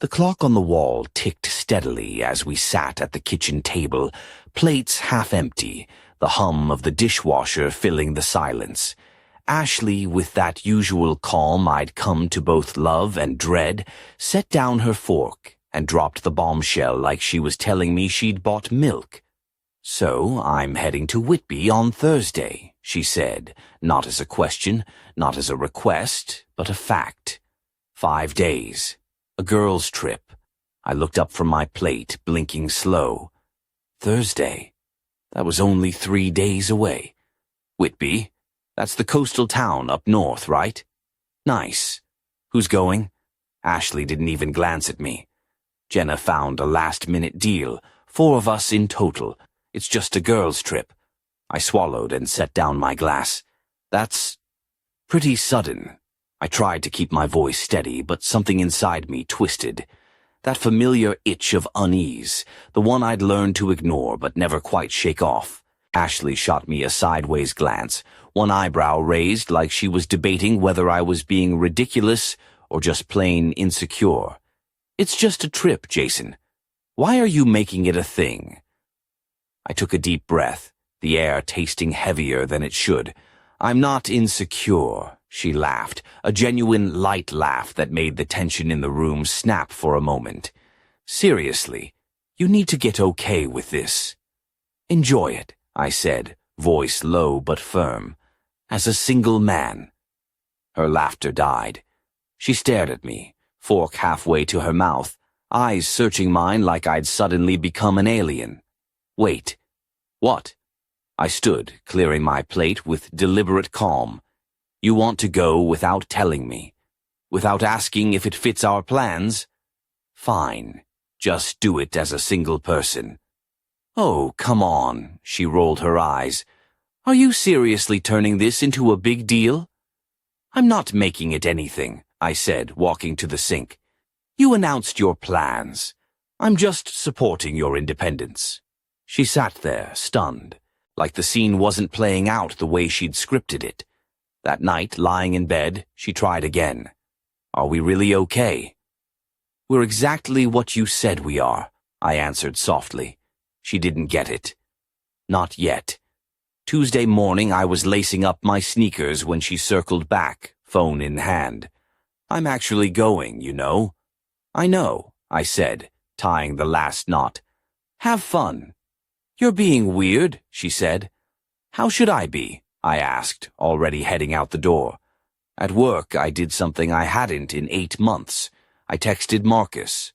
The clock on the wall ticked steadily as we sat at the kitchen table, plates half empty, the hum of the dishwasher filling the silence. Ashley, with that usual calm I'd come to both love and dread, set down her fork and dropped the bombshell like she was telling me she'd bought milk. "So I'm heading to Whitby on Thursday," she said, not as a question, not as a request, but a fact. 5 days. A girl's trip. I looked up from my plate, blinking slow. Thursday. That was only 3 days away. Whitby. That's the coastal town up north, right? Nice. Who's going? Ashley didn't even glance at me. Jenna found a last-minute deal. 4 of us in total. It's just a girl's trip. I swallowed and set down my glass. That's pretty sudden. I tried to keep my voice steady, but something inside me twisted. That familiar itch of unease, the one I'd learned to ignore but never quite shake off. Ashley shot me a sideways glance, one eyebrow raised like she was debating whether I was being ridiculous or just plain insecure. "It's just a trip, Jason. Why are you making it a thing?" I took a deep breath, the air tasting heavier than it should. "I'm not insecure," she laughed, a genuine light laugh that made the tension in the room snap for a moment. "Seriously, you need to get okay with this." "Enjoy it," I said, voice low but firm. "As a single man." Her laughter died. She stared at me, fork halfway to her mouth, eyes searching mine like I'd suddenly become an alien. "Wait. What?" I stood, clearing my plate with deliberate calm. "You want to go without telling me? Without asking if it fits our plans? Fine. Just do it as a single person." "Oh, come on," she rolled her eyes. "Are you seriously turning this into a big deal?" "I'm not making it anything," I said, walking to the sink. "You announced your plans. I'm just supporting your independence." She sat there, stunned, like the scene wasn't playing out the way she'd scripted it. That night, lying in bed, she tried again. "Are we really okay?" "We're exactly what you said we are," I answered softly. She didn't get it. Not yet. Tuesday morning, I was lacing up my sneakers when she circled back, phone in hand. "I'm actually going, you know." "I know," I said, tying the last knot. "Have fun." "You're being weird," she said. "How should I be?" I asked, already heading out the door. At work, I did something I hadn't in 8 months. I texted Marcus.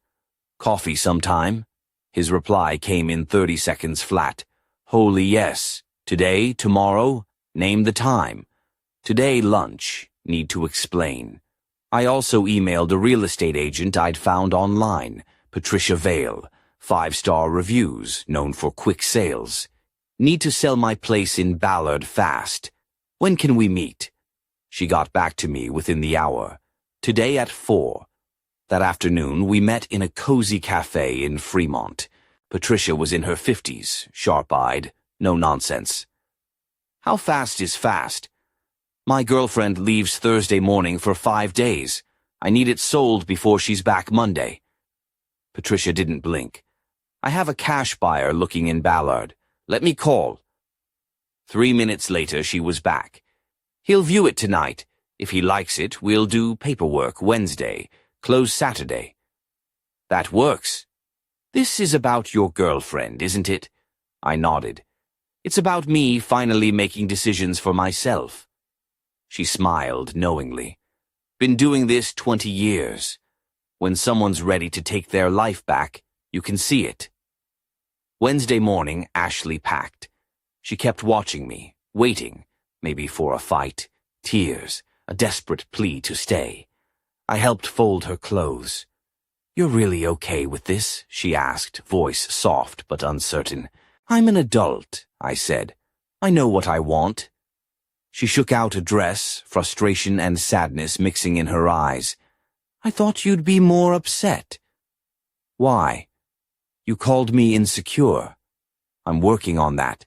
"Coffee sometime?" His reply came in 30 seconds flat. "Holy yes. Today, tomorrow, name the time. Today, lunch. Need to explain." I also emailed a real estate agent I'd found online, Patricia Vale. 5-star reviews, known for quick sales. "Need to sell my place in Ballard fast. When can we meet?" She got back to me within the hour. "Today at 4. That afternoon, we met in a cozy cafe in Fremont. Patricia was in her 50s, sharp-eyed, no nonsense. "How fast is fast?" "My girlfriend leaves Thursday morning for 5 days. I need it sold before she's back Monday." Patricia didn't blink. "I have a cash buyer looking in Ballard. Let me call." 3 minutes later, she was back. "He'll view it tonight. If he likes it, we'll do paperwork Wednesday, close Saturday." "That works. This is about your girlfriend, isn't it?" I nodded. "It's about me finally making decisions for myself." She smiled knowingly. "Been doing this 20 years. When someone's ready to take their life back, you can see it." Wednesday morning, Ashley packed. She kept watching me, waiting, maybe for a fight, tears, a desperate plea to stay. I helped fold her clothes. "You're really okay with this?" she asked, voice soft but uncertain. "I'm an adult," I said. "I know what I want." She shook out a dress, frustration and sadness mixing in her eyes. "I thought you'd be more upset." "Why?" "You called me insecure. I'm working on that."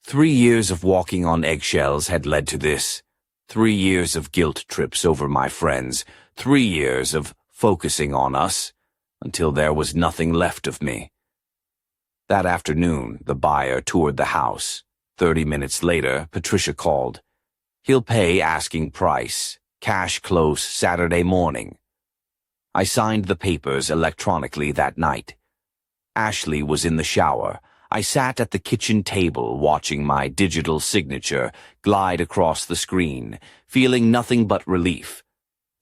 3 years of walking on eggshells had led to this. 3 years of guilt trips over my friends. 3 years of focusing on us, until there was nothing left of me. That afternoon, the buyer toured the house. 30 minutes later, Patricia called. He'll pay asking price. Cash close Saturday morning. I signed the papers electronically that night. Ashley was in the shower. I sat at the kitchen table watching my digital signature glide across the screen, feeling nothing but relief.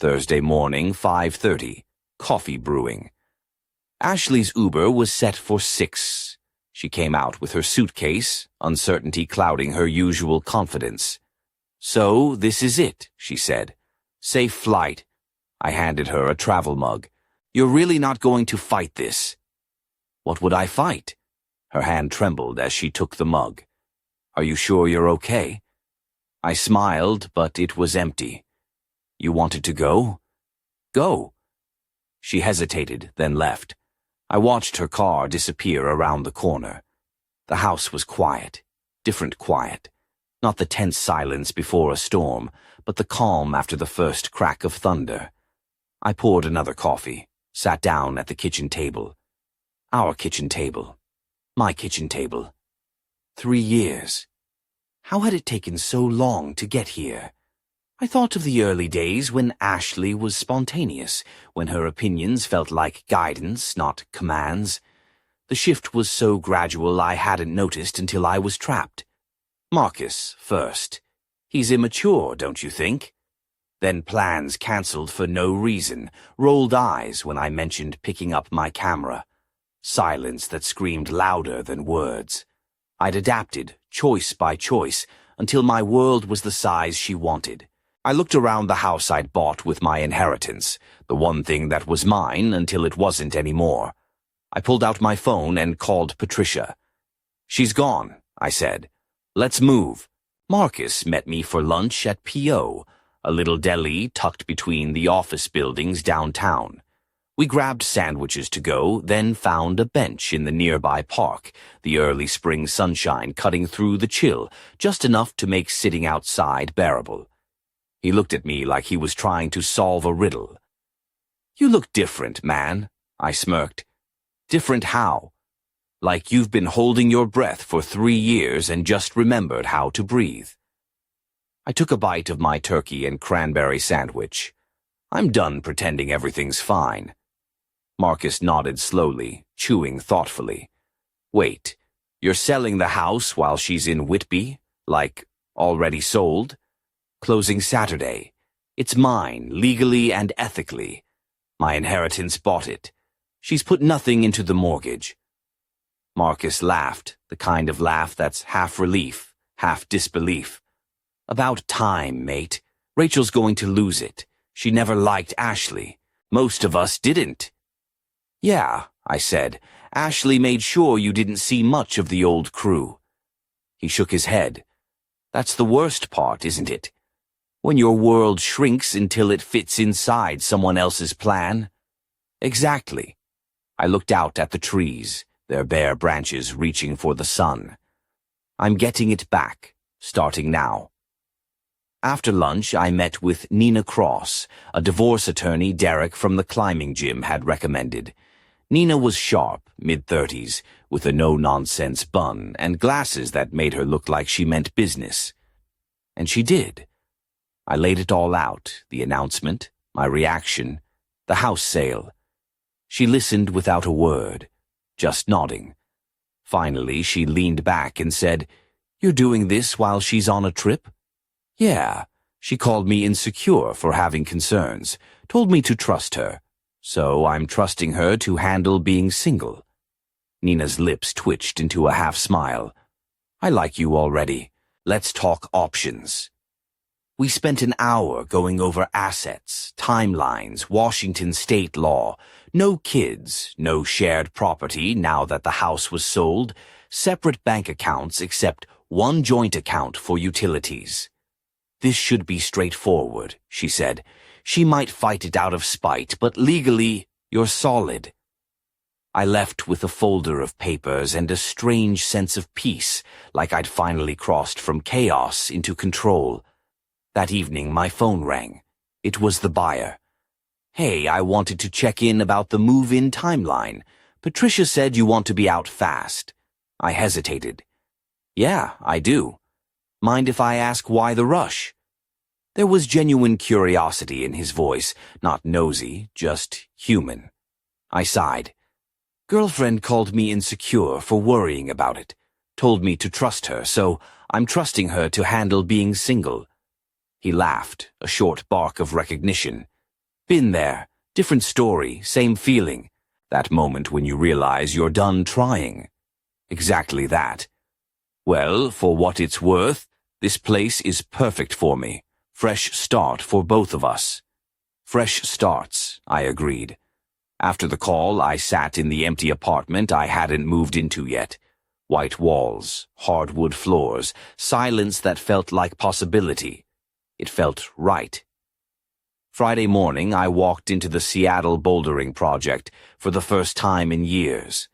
Thursday morning, 5:30. Coffee brewing. Ashley's Uber was set for 6. She came out with her suitcase, uncertainty clouding her usual confidence. So, this is it, she said. Safe flight. I handed her a travel mug. You're really not going to fight this? What would I fight? Her hand trembled as she took the mug. Are you sure you're okay? I smiled, but it was empty. You wanted to go? Go. She hesitated, then left. I watched her car disappear around the corner. The house was quiet, different quiet. Not the tense silence before a storm, but the calm after the first crack of thunder. I poured another coffee, sat down at the kitchen table. Our kitchen table. My kitchen table. 3 years. How had it taken so long to get here? I thought of the early days when Ashley was spontaneous, when her opinions felt like guidance, not commands. The shift was so gradual I hadn't noticed until I was trapped. Marcus, first. He's immature, don't you think? Then plans cancelled for no reason, rolled eyes when I mentioned picking up my camera. Silence that screamed louder than words. I'd adapted, choice by choice, until my world was the size she wanted. I looked around the house I'd bought with my inheritance, the one thing that was mine until it wasn't anymore. I pulled out my phone and called Patricia. She's gone, I said. Let's move. Marcus met me for lunch at P.O., a little deli tucked between the office buildings downtown. We grabbed sandwiches to go, then found a bench in the nearby park, the early spring sunshine cutting through the chill, just enough to make sitting outside bearable. He looked at me like he was trying to solve a riddle. You look different, man, I smirked. Different how? Like you've been holding your breath for 3 years and just remembered how to breathe. I took a bite of my turkey and cranberry sandwich. I'm done pretending everything's fine. Marcus nodded slowly, chewing thoughtfully. Wait, you're selling the house while she's in Whitby? Like, already sold? Closing Saturday. It's mine, legally and ethically. My inheritance bought it. She's put nothing into the mortgage. Marcus laughed, the kind of laugh that's half relief, half disbelief. About time, mate. Rachel's going to lose it. She never liked Ashley. Most of us didn't. Yeah, I said. Ashley made sure you didn't see much of the old crew. He shook his head. That's the worst part, isn't it? When your world shrinks until it fits inside someone else's plan. Exactly. I looked out at the trees, their bare branches reaching for the sun. I'm getting it back, starting now. After lunch, I met with Nina Cross, a divorce attorney Derek from the climbing gym had recommended. Nina was sharp, mid-30s, with a no-nonsense bun and glasses that made her look like she meant business. And she did. I laid it all out, the announcement, my reaction, the house sale. She listened without a word, just nodding. Finally, she leaned back and said, "You're doing this while she's on a trip?" Yeah, she called me insecure for having concerns, told me to trust her. So I'm trusting her to handle being single. Nina's lips twitched into a half-smile. I like you already. Let's talk options. We spent an hour going over assets, timelines, Washington state law. No kids, no shared property now that the house was sold, separate bank accounts except one joint account for utilities. This should be straightforward, she said. She might fight it out of spite, but legally, you're solid. I left with a folder of papers and a strange sense of peace, like I'd finally crossed from chaos into control. That evening, my phone rang. It was the buyer. Hey, I wanted to check in about the move-in timeline. Patricia said you want to be out fast. I hesitated. Yeah, I do. Mind if I ask why the rush? There was genuine curiosity in his voice, not nosy, just human. I sighed. Girlfriend called me insecure for worrying about it. Told me to trust her, so I'm trusting her to handle being single. He laughed, a short bark of recognition. Been there. Different story, same feeling. That moment when you realize you're done trying. Exactly that. Well, for what it's worth, this place is perfect for me. Fresh start for both of us. Fresh starts, I agreed. After the call, I sat in the empty apartment I hadn't moved into yet. White walls, hardwood floors, silence that felt like possibility. It felt right. Friday morning, I walked into the Seattle bouldering project for the first time in years.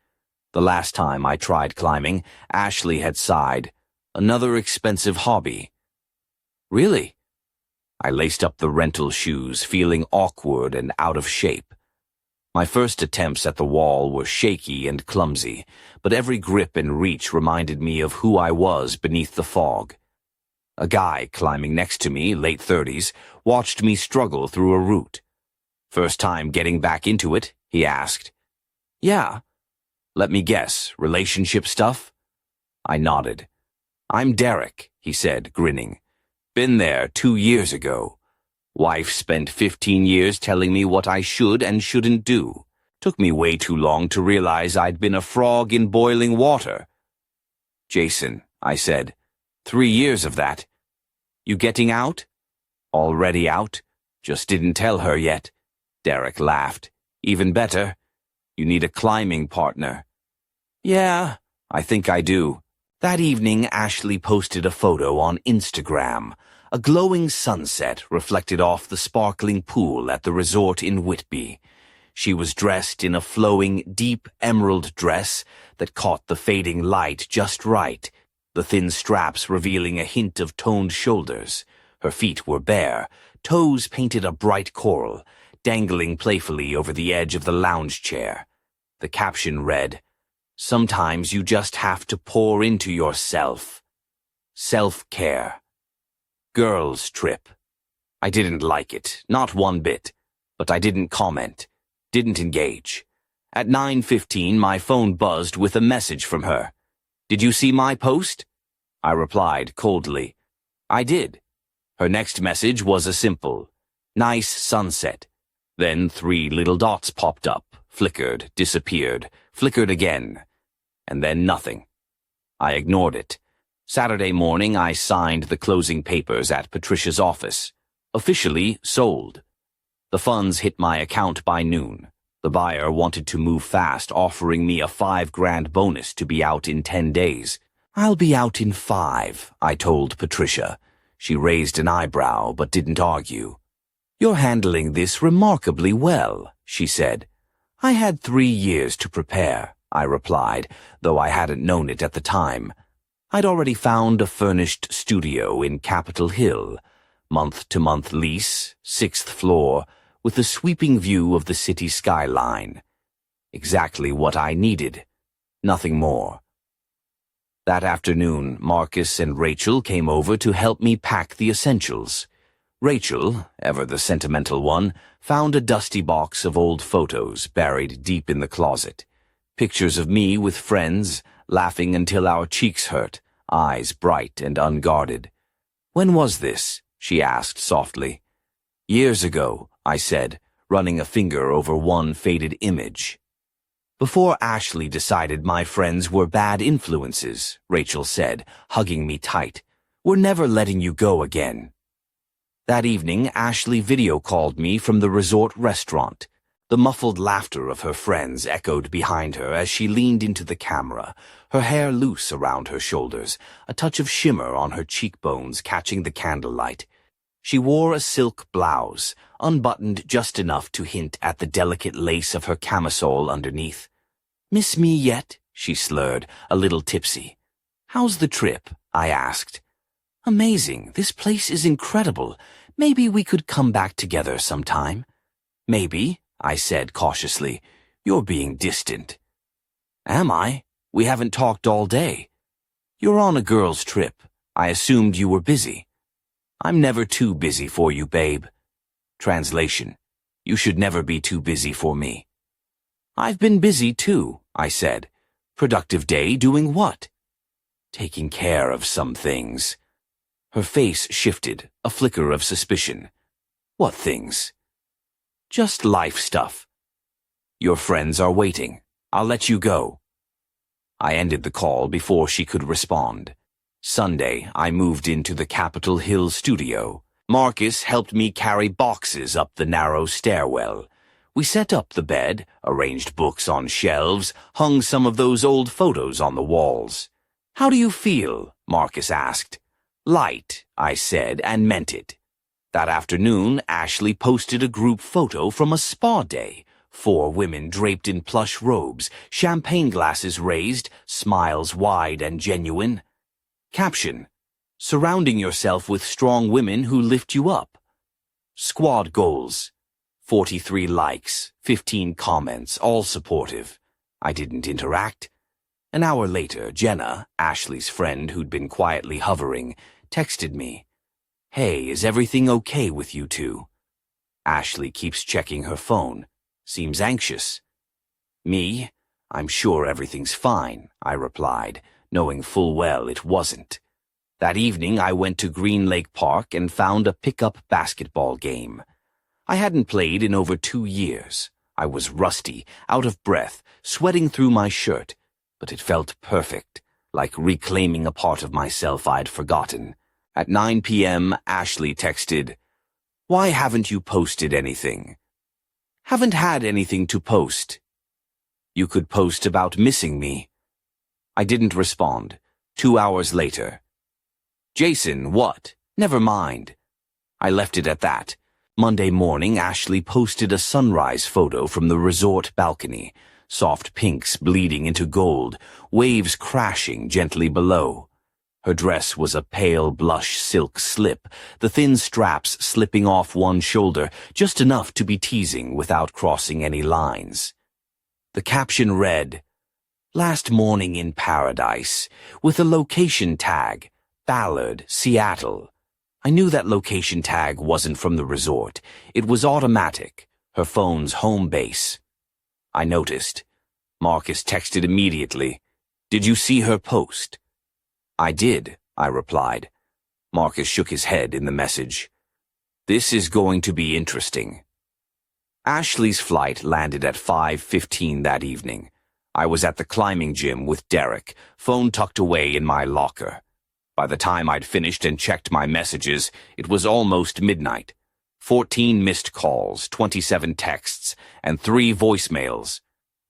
The last time I tried climbing, Ashley had sighed. Another expensive hobby. Really? I laced up the rental shoes, feeling awkward and out of shape. My first attempts at the wall were shaky and clumsy, but every grip and reach reminded me of who I was beneath the fog. A guy climbing next to me, late 30s, watched me struggle through a route. First time getting back into it, he asked. Yeah. Let me guess, relationship stuff? I nodded. I'm Derek, he said, grinning. Been there 2 years ago. Wife spent 15 years telling me what I should and shouldn't do. Took me way too long to realize I'd been a frog in boiling water. Jason, I said, 3 years of that. You getting out? Already out. Just didn't tell her yet. Derek laughed. Even better. You need a climbing partner. Yeah, I think I do. That evening, Ashley posted a photo on Instagram. A glowing sunset reflected off the sparkling pool at the resort in Whitby. She was dressed in a flowing, deep emerald dress that caught the fading light just right, the thin straps revealing a hint of toned shoulders. Her feet were bare, toes painted a bright coral, dangling playfully over the edge of the lounge chair. The caption read, Sometimes you just have to pour into yourself. Self-care. Girls' trip. I didn't like it, not one bit, but I didn't comment, didn't engage. At 9:15, my phone buzzed with a message from her. Did you see my post? I replied coldly. I did. Her next message was a simple, nice sunset. Then 3 little dots popped up, flickered, disappeared, flickered again, and then nothing. I ignored it. Saturday morning, I signed the closing papers at Patricia's office. Officially sold. The funds hit my account by noon. The buyer wanted to move fast, offering me a $5,000 bonus to be out in 10 days. I'll be out in 5, I told Patricia. She raised an eyebrow, but didn't argue. You're handling this remarkably well, she said. I had 3 years to prepare, I replied, though I hadn't known it at the time. I'd already found a furnished studio in Capitol Hill, month-to-month lease, 6th floor, with a sweeping view of the city skyline. Exactly what I needed, nothing more. That afternoon, Marcus and Rachel came over to help me pack the essentials. Rachel, ever the sentimental one, found a dusty box of old photos buried deep in the closet. Pictures of me with friends, laughing until our cheeks hurt, eyes bright and unguarded. When was this? She asked softly. Years ago, I said, running a finger over one faded image. Before Ashley decided my friends were bad influences, Rachel said, hugging me tight. We're never letting you go again. That evening, Ashley video-called me from the resort restaurant. The muffled laughter of her friends echoed behind her as she leaned into the camera, her hair loose around her shoulders, a touch of shimmer on her cheekbones catching the candlelight. She wore a silk blouse, unbuttoned just enough to hint at the delicate lace of her camisole underneath. Miss me yet? She slurred, a little tipsy. How's the trip? I asked. Amazing. This place is incredible. Maybe we could come back together sometime. Maybe, I said cautiously. You're being distant. Am I? We haven't talked all day. You're on a girl's trip. I assumed you were busy. I'm never too busy for you, babe. Translation: You should never be too busy for me. I've been busy too, I said. Productive day doing what? Taking care of some things. Her face shifted, a flicker of suspicion. What things? Just life stuff. Your friends are waiting. I'll let you go. I ended the call before she could respond. Sunday, I moved into the Capitol Hill studio. Marcus helped me carry boxes up the narrow stairwell. We set up the bed, arranged books on shelves, hung some of those old photos on the walls. How do you feel? Marcus asked. Light, I said, and meant it. That afternoon, Ashley posted a group photo from a spa day. 4 women draped in plush robes, champagne glasses raised, smiles wide and genuine. Caption: Surrounding yourself with strong women who lift you up. Squad goals: 43 likes, 15 comments, all supportive. I didn't interact. An hour later, Jenna, Ashley's friend who'd been quietly hovering, texted me. Hey, is everything okay with you two? Ashley keeps checking her phone. Seems anxious. Me? I'm sure everything's fine, I replied, knowing full well it wasn't. That evening I went to Green Lake Park and found a pickup basketball game. I hadn't played in over 2 years. I was rusty, out of breath, sweating through my shirt, but it felt perfect, like reclaiming a part of myself I'd forgotten. At 9 p.m., Ashley texted, Why haven't you posted anything? Haven't had anything to post. You could post about missing me. I didn't respond. 2 hours later. Jason, what? Never mind. I left it at that. Monday morning, Ashley posted a sunrise photo from the resort balcony. Soft pinks bleeding into gold, waves crashing gently below. Her dress was a pale blush silk slip, the thin straps slipping off one shoulder, just enough to be teasing without crossing any lines. The caption read, Last morning in paradise, with a location tag, Ballard, Seattle. I knew that location tag wasn't from the resort. It was automatic, her phone's home base. I noticed. Marcus texted immediately. Did you see her post? I did, I replied. Marcus shook his head in the message. This is going to be interesting. Ashley's flight landed at 5:15 that evening. I was at the climbing gym with Derek, phone tucked away in my locker. By the time I'd finished and checked my messages, it was almost midnight. 14 missed calls, 27 texts, and 3 voicemails.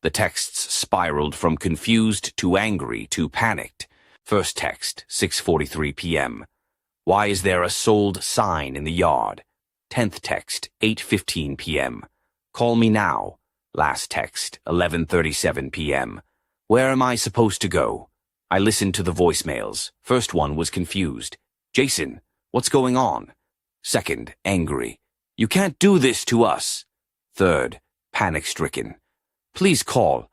The texts spiraled from confused to angry to panicked. First text, 6:43 p.m. Why is there a sold sign in the yard? 10th text, 8:15 p.m. Call me now. Last text, 11:37 p.m. Where am I supposed to go? I listened to the voicemails. First one was confused. Jason, what's going on? Second, angry. You can't do this to us. Third, panic-stricken. Please call.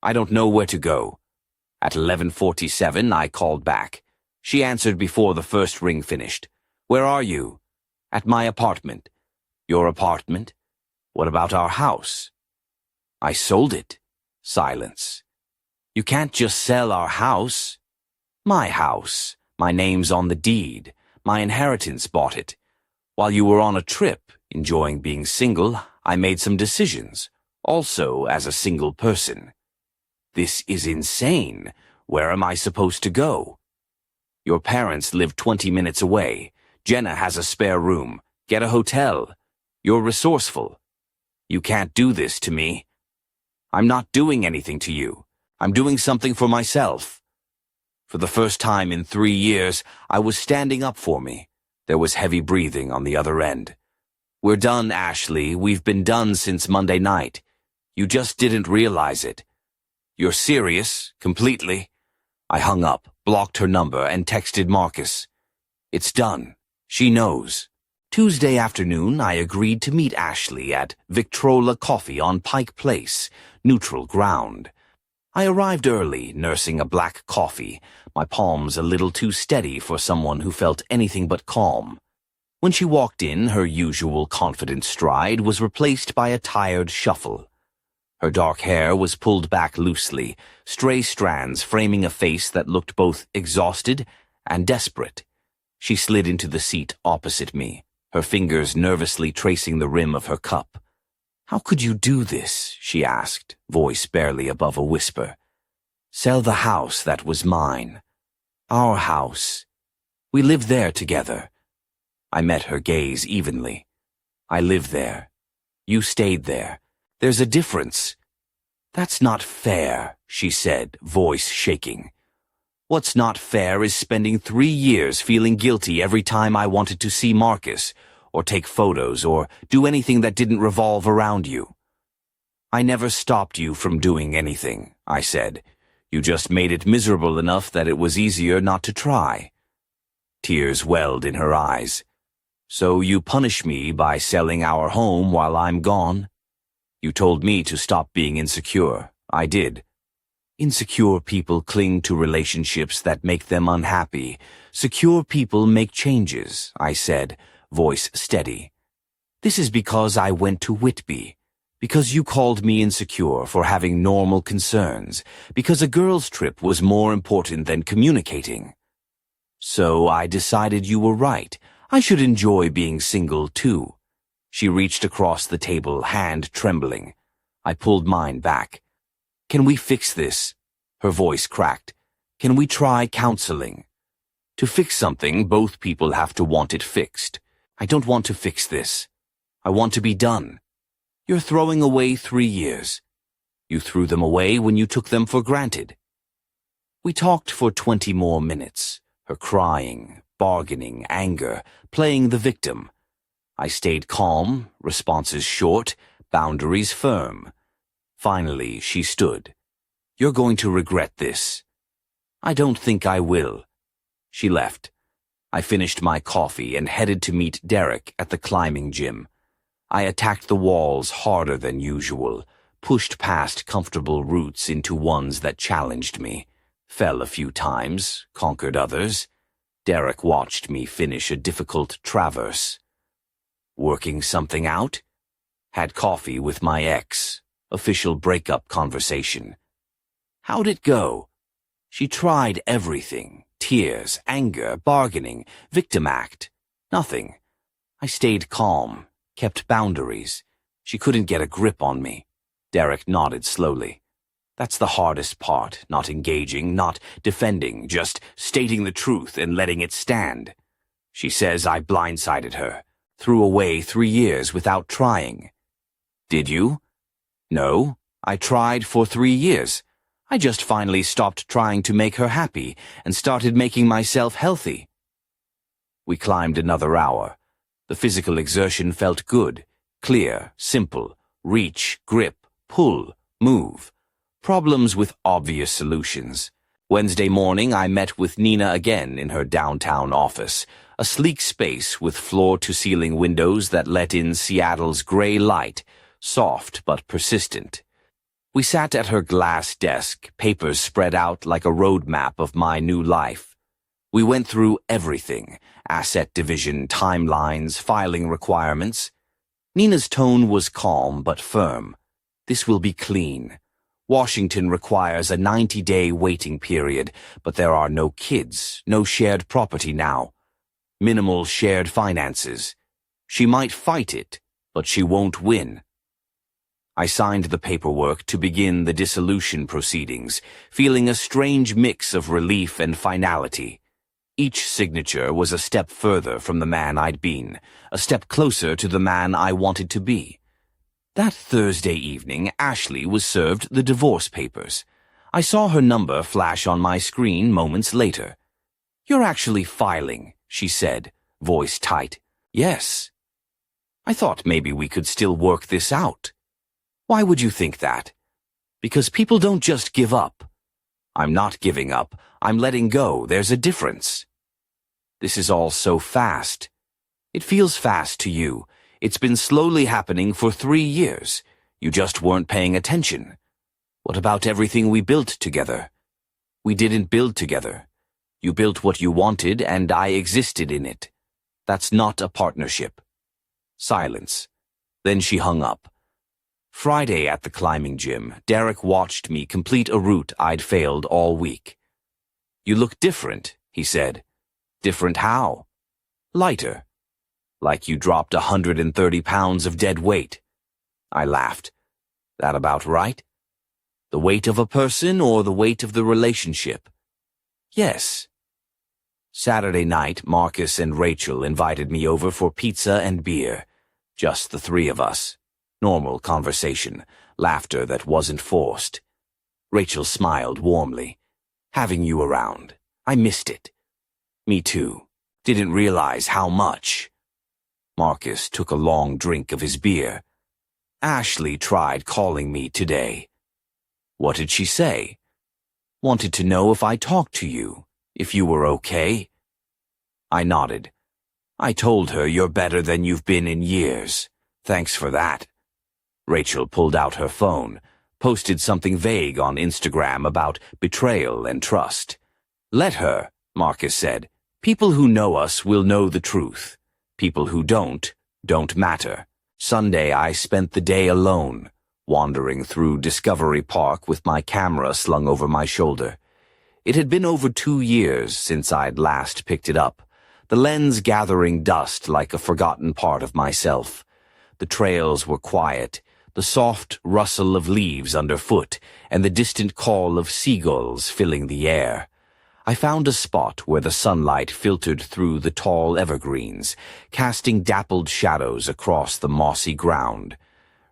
I don't know where to go. At 11:47, I called back. She answered before the first ring finished. Where are you? At my apartment. Your apartment? What about our house? I sold it. Silence. You can't just sell our house. My house. My name's on the deed. My inheritance bought it. While you were on a trip, enjoying being single, I made some decisions, also as a single person. This is insane. Where am I supposed to go? Your parents live 20 minutes away. Jenna has a spare room. Get a hotel. You're resourceful. You can't do this to me. I'm not doing anything to you. I'm doing something for myself. For the first time in 3 years, I was standing up for me. There was heavy breathing on the other end. We're done, Ashley. We've been done since Monday night. You just didn't realize it. You're serious, completely. I hung up, blocked her number, and texted Marcus. It's done. She knows. Tuesday afternoon, I agreed to meet Ashley at Victrola Coffee on Pike Place, neutral ground. I arrived early, nursing a black coffee, my palms a little too steady for someone who felt anything but calm. When she walked in, her usual confident stride was replaced by a tired shuffle. Her dark hair was pulled back loosely, stray strands framing a face that looked both exhausted and desperate. She slid into the seat opposite me, her fingers nervously tracing the rim of her cup. "How could you do this?" she asked, voice barely above a whisper. "Sell the house that was mine. Our house. We lived there together." I met her gaze evenly. "I lived there. You stayed there. There's a difference." "That's not fair," she said, voice shaking. "What's not fair is spending 3 years feeling guilty every time I wanted to see Marcus, or take photos, or do anything that didn't revolve around you." "I never stopped you from doing anything," I said. "You just made it miserable enough that it was easier not to try." Tears welled in her eyes. "So you punish me by selling our home while I'm gone? You told me to stop being insecure. I did. Insecure people cling to relationships that make them unhappy. Secure people make changes," I said, voice steady. "This is because I went to Whitby. Because you called me insecure for having normal concerns. Because a girl's trip was more important than communicating. So I decided you were right. I should enjoy being single, too." She reached across the table, hand trembling. I pulled mine back. "Can we fix this?" Her voice cracked. "Can we try counseling? To fix something, both people have to want it fixed. I don't want to fix this. I want to be done. You're throwing away 3 years. You threw them away when you took them for granted." We talked for 20 more minutes, her crying, bargaining, anger, playing the victim. I stayed calm, responses short, boundaries firm. Finally, she stood. "You're going to regret this." "I don't think I will." She left. I finished my coffee and headed to meet Derek at the climbing gym. I attacked the walls harder than usual, pushed past comfortable routes into ones that challenged me, fell a few times, conquered others. Derek watched me finish a difficult traverse. Working something out? Had coffee with my ex. Official breakup conversation. How'd it go? She tried everything. Tears, anger, bargaining, victim act. Nothing. I stayed calm, kept boundaries. She couldn't get a grip on me. Derek nodded slowly. That's the hardest part, not engaging, not defending, just stating the truth and letting it stand. She says I blindsided her, threw away 3 years without trying. Did you? No, I tried for 3 years. I just finally stopped trying to make her happy and started making myself healthy. We climbed another hour. The physical exertion felt good, clear, simple, reach, grip, pull, move. Problems with obvious solutions. Wednesday morning, I met with Nina again in her downtown office, a sleek space with floor-to-ceiling windows that let in Seattle's gray light, soft but persistent. We sat at her glass desk, papers spread out like a roadmap of my new life. We went through everything, asset division, timelines, filing requirements. Nina's tone was calm but firm. This will be clean. Washington requires a 90-day waiting period, but there are no kids, no shared property now. Minimal shared finances. She might fight it, but she won't win. I signed the paperwork to begin the dissolution proceedings, feeling a strange mix of relief and finality. Each signature was a step further from the man I'd been, a step closer to the man I wanted to be. That Thursday evening, Ashley was served the divorce papers. I saw her number flash on my screen moments later. "You're actually filing," she said, voice tight. "Yes." I thought maybe we could still work this out. "Why would you think that?" "Because people don't just give up." "I'm not giving up. I'm letting go. There's a difference." "This is all so fast." It feels fast to you. It's been slowly happening for 3 years. You just weren't paying attention. What about everything we built together? We didn't build together. You built what you wanted, and I existed in it. That's not a partnership. Silence. Then she hung up. Friday at the climbing gym, Derek watched me complete a route I'd failed all week. You look different, he said. Different how? Lighter. Like you dropped 130 pounds of dead weight. I laughed. That about right? The weight of a person or the weight of the relationship? Yes. Saturday night, Marcus and Rachel invited me over for pizza and beer. Just the three of us. Normal conversation, laughter that wasn't forced. Rachel smiled warmly. Having you around. I missed it. Me too. Didn't realize how much. Marcus took a long drink of his beer. Ashley tried calling me today. What did she say? Wanted to know if I talked to you, if you were okay. I nodded. I told her you're better than you've been in years. Thanks for that. Rachel pulled out her phone, posted something vague on Instagram about betrayal and trust. Let her, Marcus said. People who know us will know the truth. People who don't matter. Sunday I spent the day alone, wandering through Discovery Park with my camera slung over my shoulder. It had been over 2 years since I'd last picked it up, the lens gathering dust like a forgotten part of myself. The trails were quiet, the soft rustle of leaves underfoot, and the distant call of seagulls filling the air. I found a spot where the sunlight filtered through the tall evergreens, casting dappled shadows across the mossy ground.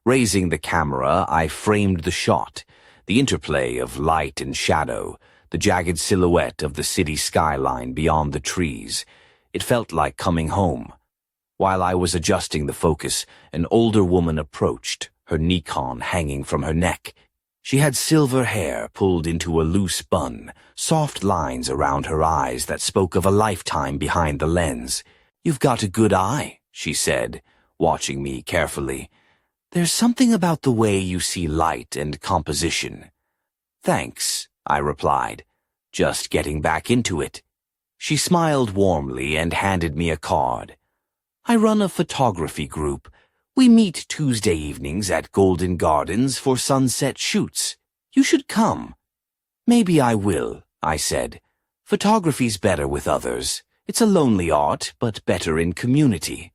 Raising the camera, I framed the shot, the interplay of light and shadow, the jagged silhouette of the city skyline beyond the trees. It felt like coming home. While I was adjusting the focus, an older woman approached, her Nikon hanging from her neck. She had silver hair pulled into a loose bun, soft lines around her eyes that spoke of a lifetime behind the lens. "You've got a good eye," she said, watching me carefully. "There's something about the way you see light and composition." "Thanks," I replied, just getting back into it. She smiled warmly and handed me a card. "I run a photography group. We meet Tuesday evenings at Golden Gardens for sunset shoots. You should come." "Maybe I will," I said. "Photography's better with others. It's a lonely art, but better in community."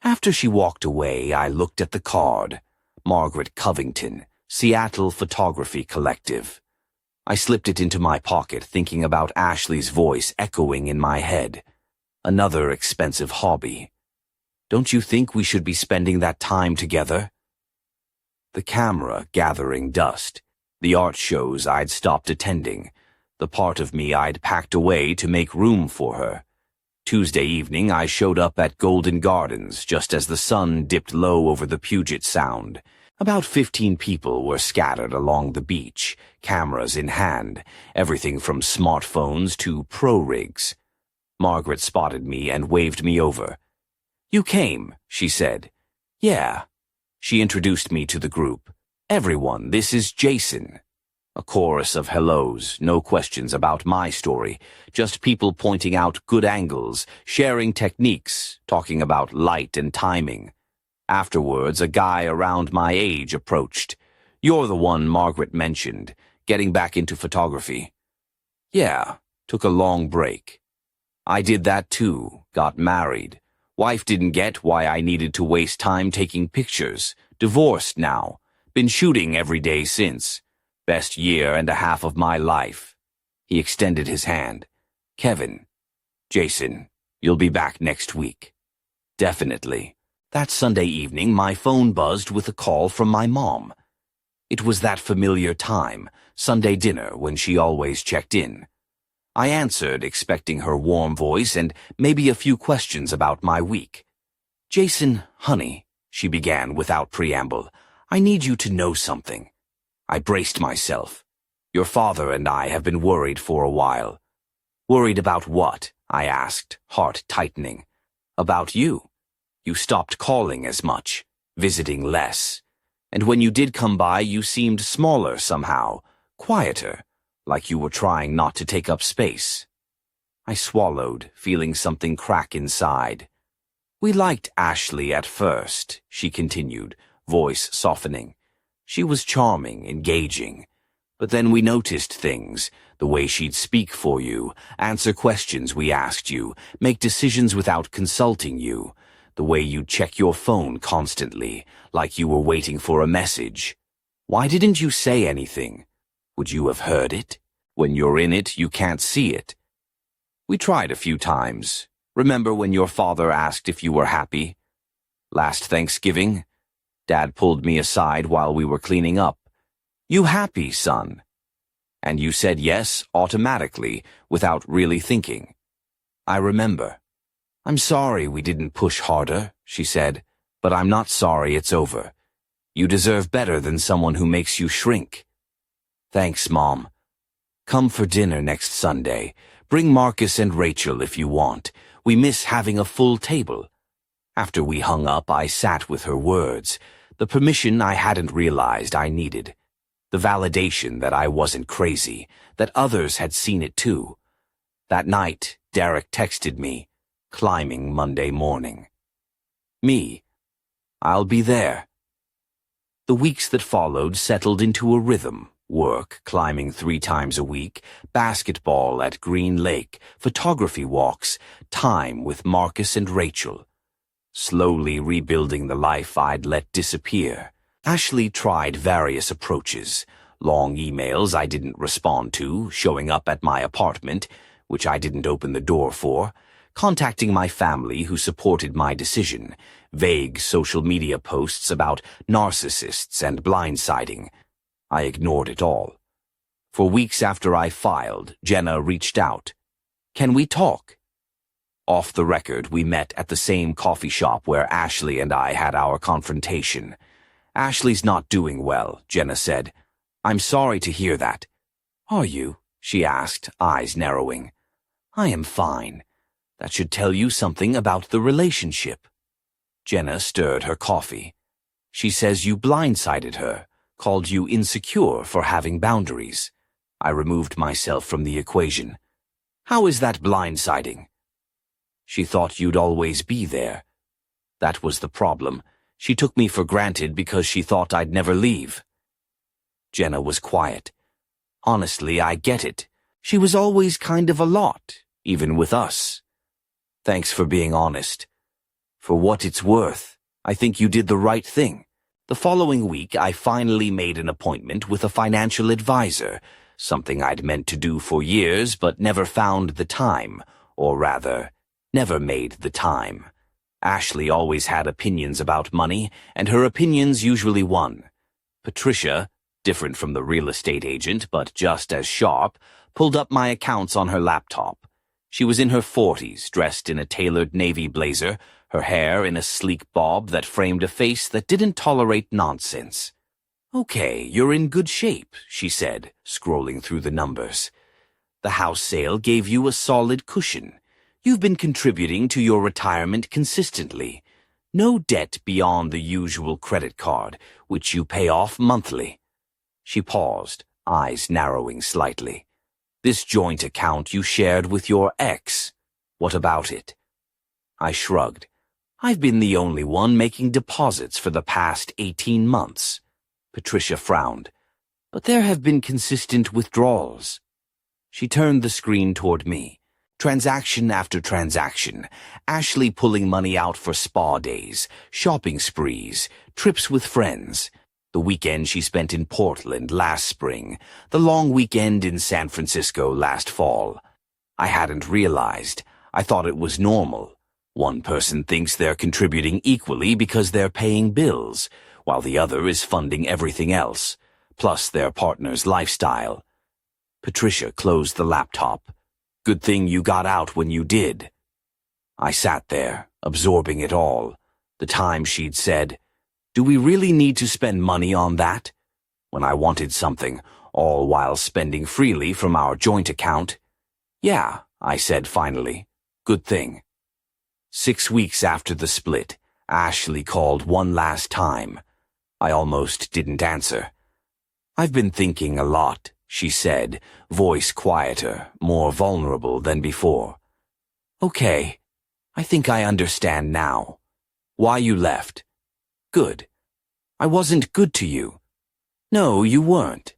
After she walked away, I looked at the card. Margaret Covington, Seattle Photography Collective. I slipped it into my pocket, thinking about Ashley's voice echoing in my head. Another expensive hobby. Don't you think we should be spending that time together? The camera gathering dust. The art shows I'd stopped attending. The part of me I'd packed away to make room for her. Tuesday evening I showed up at Golden Gardens just as the sun dipped low over the Puget Sound. About 15 people were scattered along the beach, cameras in hand, everything from smartphones to pro rigs. Margaret spotted me and waved me over. "You came," she said. "Yeah." She introduced me to the group. "Everyone, this is Jason." A chorus of hellos, no questions about my story, just people pointing out good angles, sharing techniques, talking about light and timing. Afterwards, a guy around my age approached. "You're the one Margaret mentioned, getting back into photography." "Yeah, took a long break." "I did that too, got married. Wife didn't get why I needed to waste time taking pictures. Divorced now. Been shooting every day since. Best year and a half of my life." He extended his hand. "Kevin." "Jason, you'll be back next week." "Definitely." That Sunday evening, my phone buzzed with a call from my mom. It was that familiar time, Sunday dinner, when she always checked in. I answered, expecting her warm voice and maybe a few questions about my week. "Jason, honey," she began without preamble, "I need you to know something." I braced myself. "Your father and I have been worried for a while." "Worried about what?" I asked, heart tightening. About you. You stopped calling as much, visiting less. And when you did come by, you seemed smaller somehow, quieter, like you were trying not to take up space. I swallowed, feeling something crack inside. We liked Ashley at first, she continued, voice softening. She was charming, engaging. But then we noticed things, the way she'd speak for you, answer questions we asked you, make decisions without consulting you, the way you'd check your phone constantly, like you were waiting for a message. Why didn't you say anything? Would you have heard it? When you're in it, you can't see it. We tried a few times. Remember when your father asked if you were happy? Last Thanksgiving? Dad pulled me aside while we were cleaning up. You happy, son? And you said yes automatically, without really thinking. I remember. I'm sorry we didn't push harder, she said, but I'm not sorry it's over. You deserve better than someone who makes you shrink. Thanks, Mom. Come for dinner next Sunday. Bring Marcus and Rachel if you want. We miss having a full table. After we hung up, I sat with her words, the permission I hadn't realized I needed. The validation that I wasn't crazy, that others had seen it too. That night, Derek texted me, climbing Monday morning. Me. I'll be there. The weeks that followed settled into a rhythm. Work, climbing 3 times a week, basketball at Green Lake, photography walks, time with Marcus and Rachel. Slowly rebuilding the life I'd let disappear. Ashley tried various approaches. Long emails I didn't respond to, showing up at my apartment, which I didn't open the door for, contacting my family who supported my decision, vague social media posts about narcissists and blindsiding. I ignored it all. For weeks after I filed, Jenna reached out. Can we talk? Off the record, we met at the same coffee shop where Ashley and I had our confrontation. Ashley's not doing well, Jenna said. I'm sorry to hear that. Are you? She asked, eyes narrowing. I am fine. That should tell you something about the relationship. Jenna stirred her coffee. She says you blindsided her, called you insecure for having boundaries. I removed myself from the equation. How is that blindsiding? She thought you'd always be there. That was the problem. She took me for granted because she thought I'd never leave. Jenna was quiet. Honestly, I get it. She was always kind of a lot, even with us. Thanks for being honest. For what it's worth, I think you did the right thing. The following week, I finally made an appointment with a financial advisor, something I'd meant to do for years but never found the time, or rather, never made the time. Ashley always had opinions about money, and her opinions usually won. Patricia, different from the real estate agent but just as sharp, pulled up my accounts on her laptop. She was in her 40s, dressed in a tailored navy blazer, her hair in a sleek bob that framed a face that didn't tolerate nonsense. Okay, you're in good shape, she said, scrolling through the numbers. The house sale gave you a solid cushion. You've been contributing to your retirement consistently. No debt beyond the usual credit card, which you pay off monthly. She paused, eyes narrowing slightly. This joint account you shared with your ex. What about it? I shrugged. I've been the only one making deposits for the past 18 months. Patricia frowned. But there have been consistent withdrawals. She turned the screen toward me. Transaction after transaction, Ashley pulling money out for spa days, shopping sprees, trips with friends, the weekend she spent in Portland last spring, the long weekend in San Francisco last fall. I hadn't realized. I thought it was normal. One person thinks they're contributing equally because they're paying bills, while the other is funding everything else, plus their partner's lifestyle. Patricia closed the laptop. Good thing you got out when you did. I sat there, absorbing it all. The time she'd said, do we really need to spend money on that? When I wanted something, all while spending freely from our joint account. Yeah, I said finally. Good thing. 6 weeks after the split, Ashley called one last time. I almost didn't answer. "I've been thinking a lot," she said, voice quieter, more vulnerable than before. "Okay, I think I understand now. Why you left. Good. I wasn't good to you." "No, you weren't."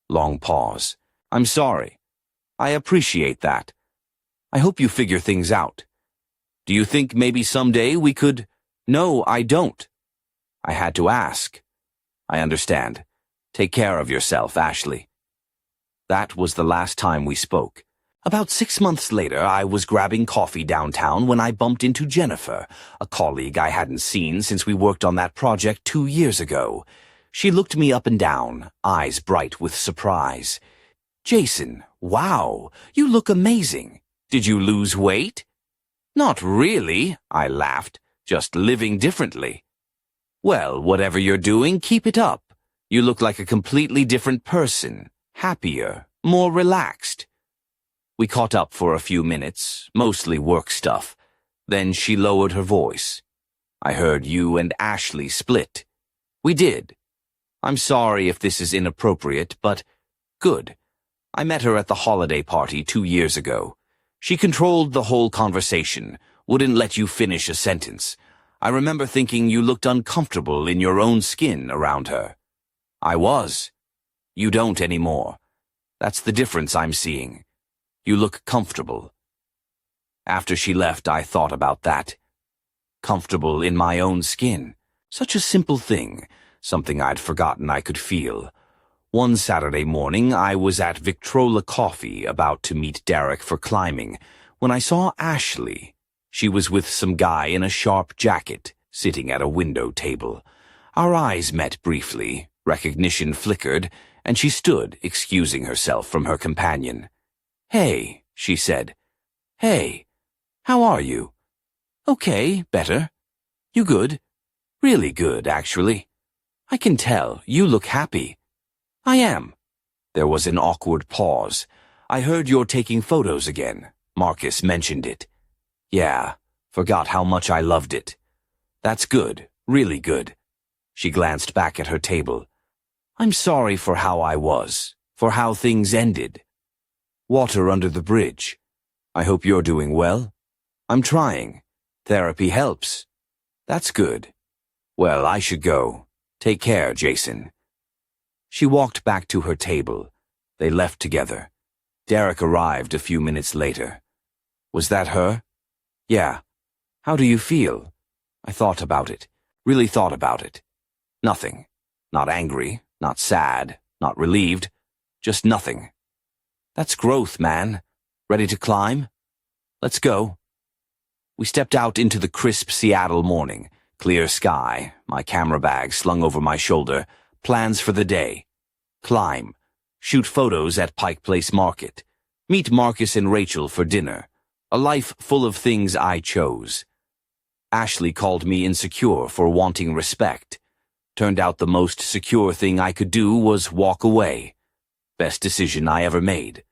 Long pause. "I'm sorry. I appreciate that. I hope you figure things out. Do you think maybe someday we could—" "No, I don't." I had to ask. "I understand. Take care of yourself, Ashley." That was the last time we spoke. About 6 months later, I was grabbing coffee downtown when I bumped into Jennifer, a colleague I hadn't seen since we worked on that project 2 years ago. She looked me up and down, eyes bright with surprise. "Jason, wow, you look amazing. Did you lose weight?" "Not really," I laughed, "just living differently." "Well, whatever you're doing, keep it up. You look like a completely different person, happier, more relaxed." We caught up for a few minutes, mostly work stuff. Then she lowered her voice. "I heard you and Ashley split." "We did. I'm sorry if this is inappropriate, but good. I met her at the holiday party 2 years ago. She controlled the whole conversation, wouldn't let you finish a sentence. I remember thinking you looked uncomfortable in your own skin around her." "I was. You don't anymore. That's the difference I'm seeing. You look comfortable." After she left, I thought about that. Comfortable in my own skin. Such a simple thing, something I'd forgotten I could feel. One Saturday morning, I was at Victrola Coffee about to meet Derek for climbing, when I saw Ashley. She was with some guy in a sharp jacket, sitting at a window table. Our eyes met briefly, recognition flickered, and she stood, excusing herself from her companion. "Hey," she said. "Hey, how are you?" "Okay, better." "You good?" "Really good, actually." "I can tell, you look happy." "I am." There was an awkward pause. "I heard you're taking photos again. Marcus mentioned it." "Yeah, forgot how much I loved it." "That's good, really good." She glanced back at her table. "I'm sorry for how I was, for how things ended. Water under the bridge. I hope you're doing well." "I'm trying. Therapy helps." "That's good. Well, I should go. Take care, Jason." She walked back to her table. They left together. Derek arrived a few minutes later. "Was that her?" "Yeah. How do you feel?" I thought about it. Really thought about it. Nothing. Not angry, not sad, not relieved. Just nothing. "That's growth, man. Ready to climb? Let's go." We stepped out into the crisp Seattle morning. Clear sky, my camera bag slung over my shoulder, plans for the day. Climb. Shoot photos at Pike Place Market. Meet Marcus and Rachel for dinner. A life full of things I chose. Ashley called me insecure for wanting respect. Turned out the most secure thing I could do was walk away. Best decision I ever made.